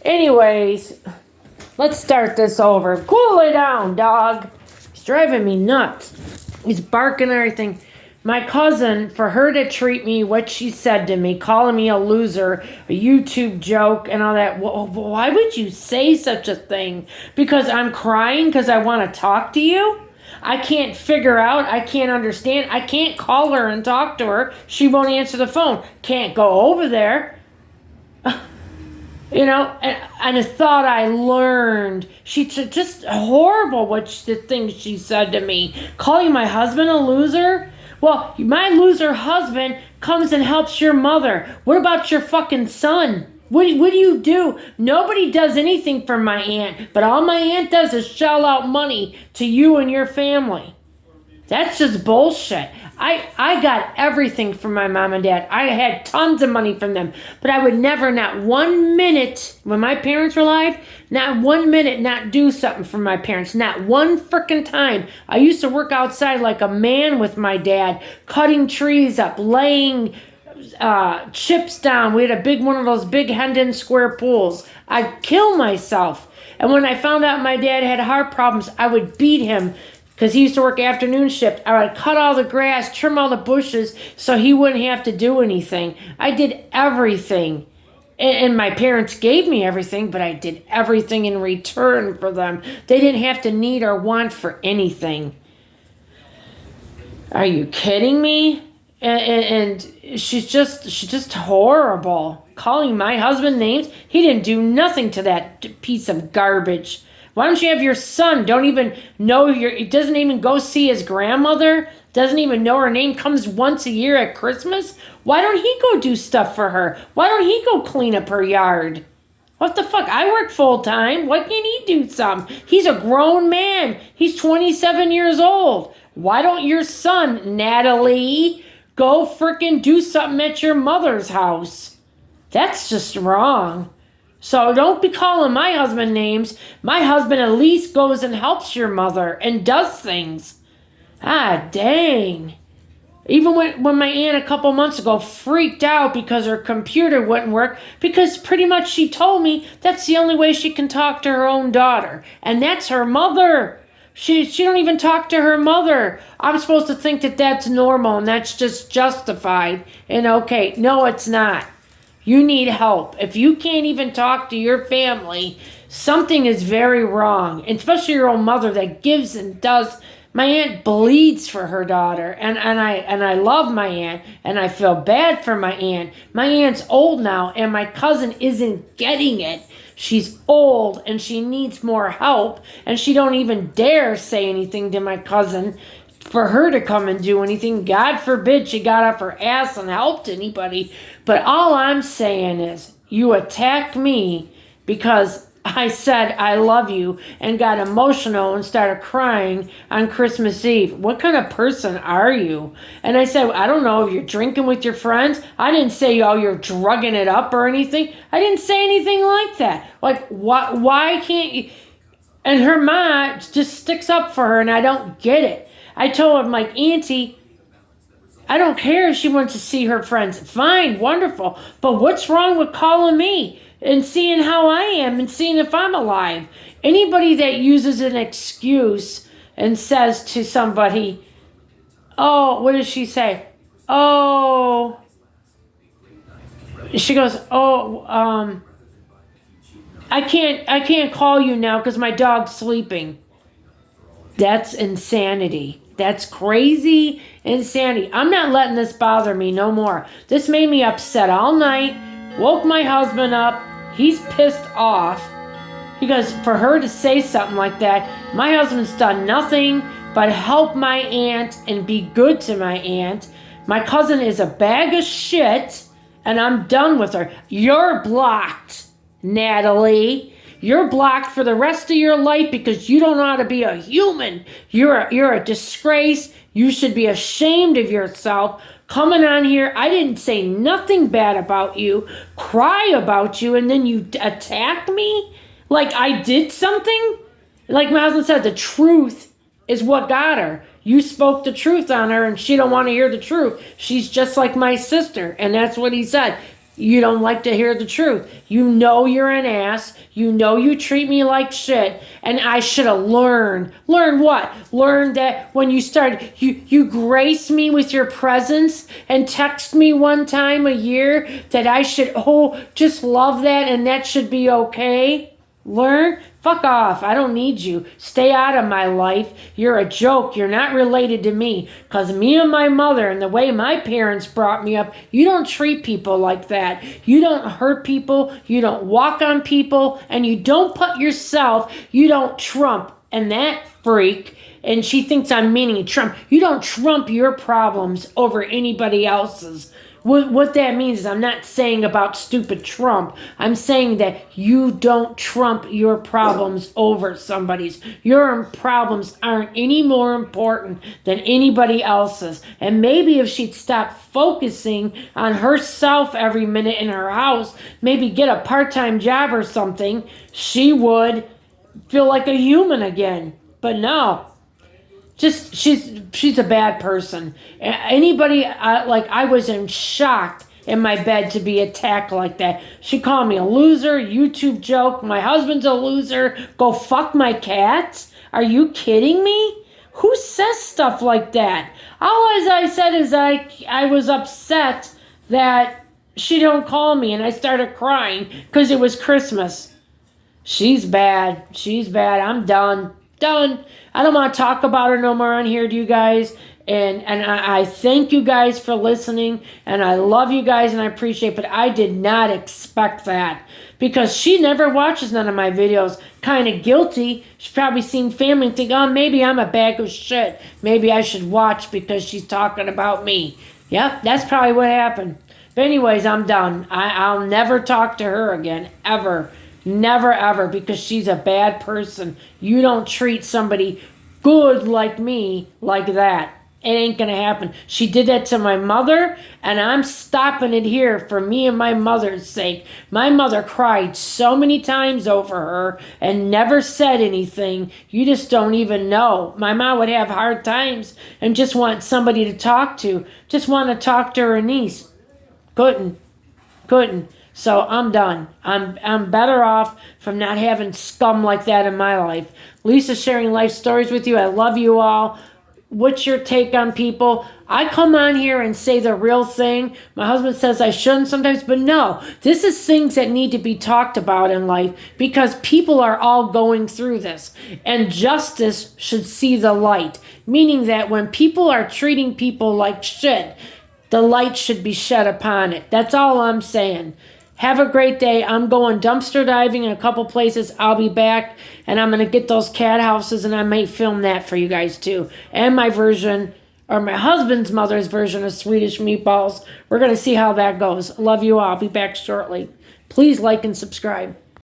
Anyways, let's start this over. Cool it down, dog. He's driving me nuts. He's barking and everything. My cousin, for her to treat me what she said to me, calling me a loser, a YouTube joke, and all that, why would you say such a thing? Because I'm crying because I want to talk to you? I can't figure out, I can't understand, I can't call her and talk to her. She won't answer the phone. Can't go over there. You know, and a thought I learned. Just horrible the things she said to me. Calling my husband a loser? Well, my loser husband comes and helps your mother. What about your fucking son? What do you do? Nobody does anything for my aunt, but all my aunt does is shell out money to you and your family. That's just bullshit. I got everything from my mom and dad. I had tons of money from them. But I would never, not 1 minute, when my parents were alive, not 1 minute not do something for my parents. Not one frickin' time. I used to work outside like a man with my dad, cutting trees up, laying chips down. We had a big one of those big Hendon square pools. I'd kill myself. And when I found out my dad had heart problems, I would beat him. Because he used to work afternoon shift. I would cut all the grass, trim all the bushes, so he wouldn't have to do anything. I did everything. And my parents gave me everything, but I did everything in return for them. They didn't have to need or want for anything. Are you kidding me? And she's just horrible. Calling my husband names. He didn't do nothing to that piece of garbage. Why don't you have your son? Don't even know he doesn't even go see his grandmother. Doesn't even know her name. Comes once a year at Christmas. Why don't he go do stuff for her? Why don't he go clean up her yard? What the fuck? I work full time. Why can't he do something? He's a grown man. He's 27 years old. Why don't your son, Natalie, go frickin' do something at your mother's house? That's just wrong. So don't be calling my husband names. My husband at least goes and helps your mother and does things. Ah, dang. Even when my aunt a couple months ago freaked out because her computer wouldn't work, because pretty much she told me that's the only way she can talk to her own daughter. And that's her mother. She don't even talk to her mother. I'm supposed to think that that's normal and that's just justified and okay. No, it's not. You need help. If you can't even talk to your family, something is very wrong. And especially your own mother that gives and does. My aunt bleeds for her daughter. And I love my aunt. And I feel bad for my aunt. My aunt's old now. And my cousin isn't getting it. She's old and she needs more help. And she don't even dare say anything to my cousin for her to come and do anything. God forbid she got off her ass and helped anybody. But all I'm saying is you attack me because I said I love you and got emotional and started crying on Christmas Eve. What kind of person are you? And I said, I don't know if you're drinking with your friends. I didn't say, oh, you're drugging it up or anything. I didn't say anything like that. Like, why can't you? And her mom just sticks up for her and I don't get it. I told him, like, Auntie, I don't care if she wants to see her friends. Fine, wonderful. But what's wrong with calling me and seeing how I am and seeing if I'm alive? Anybody that uses an excuse and says to somebody, oh, what does she say? Oh, she goes, oh, I can't call you now because my dog's sleeping. That's insanity. That's crazy insanity. I'm not letting this bother me no more. This made me upset all night. Woke my husband up. He's pissed off. Because for her to say something like that, my husband's done nothing but help my aunt and be good to my aunt. My cousin is a bag of shit, and I'm done with her. You're blocked, Natalie. You're blocked for the rest of your life because you don't know how to be a human. You're a disgrace. You should be ashamed of yourself. Coming on here, I didn't say nothing bad about you, cry about you, and then you attack me like I did something? Like my husband said, the truth is what got her. You spoke the truth on her and she don't want to hear the truth. She's just like my sister. And that's what he said. You don't like to hear the truth. You know you're an ass. You know you treat me like shit. And I should have learned. Learn what? Learn that when you started, you grace me with your presence and text me one time a year that I should, just love that and that should be okay. Learn? Fuck off. I don't need you. Stay out of my life. You're a joke. You're not related to me. Because me and my mother and the way my parents brought me up, you don't treat people like that. You don't hurt people. You don't walk on people. And you don't put yourself, you don't trump. And that freak, and she thinks I'm meaning Trump, you don't trump your problems over anybody else's. What that means is I'm not saying about stupid Trump. I'm saying that you don't trump your problems over somebody's. Your problems aren't any more important than anybody else's. And maybe if she'd stop focusing on herself every minute in her house, maybe get a part-time job or something, she would feel like a human again. But no. Just she's a bad person. Anybody I was in shock in my bed to be attacked like that. She called me a loser, YouTube joke. My husband's a loser. Go fuck my cats. Are you kidding me? Who says stuff like that? All as I said is I was upset that she don't call me, and I started crying because it was Christmas. She's bad. She's bad. I'm done. Done. I don't want to talk about her no more on here to you guys. And I thank you guys for listening. And I love you guys and I appreciate it. But I did not expect that. Because she never watches none of my videos. Kind of guilty. She's probably seen family and think, oh, maybe I'm a bag of shit. Maybe I should watch because she's talking about me. Yep, that's probably what happened. But anyways, I'm done. I'll never talk to her again. Ever. Never ever, because she's a bad person. You don't treat somebody good like me like that. It ain't gonna happen. She did that to my mother, and I'm stopping it here for me and my mother's sake. My mother cried so many times over her and never said anything. You just don't even know. My mom would have hard times and just want somebody to talk to. Just want to talk to her niece. Couldn't. So I'm done. I'm better off from not having scum like that in my life. Lisa sharing life stories with you. I love you all. What's your take on people? I come on here and say the real thing. My husband says I shouldn't sometimes, but no. This is things that need to be talked about in life because people are all going through this. And justice should see the light. Meaning that when people are treating people like shit, the light should be shed upon it. That's all I'm saying. Have a great day. I'm going dumpster diving in a couple places. I'll be back, and I'm going to get those cat houses, and I may film that for you guys too. And my version, or my husband's mother's version of Swedish meatballs. We're going to see how that goes. Love you all. I'll be back shortly. Please like and subscribe.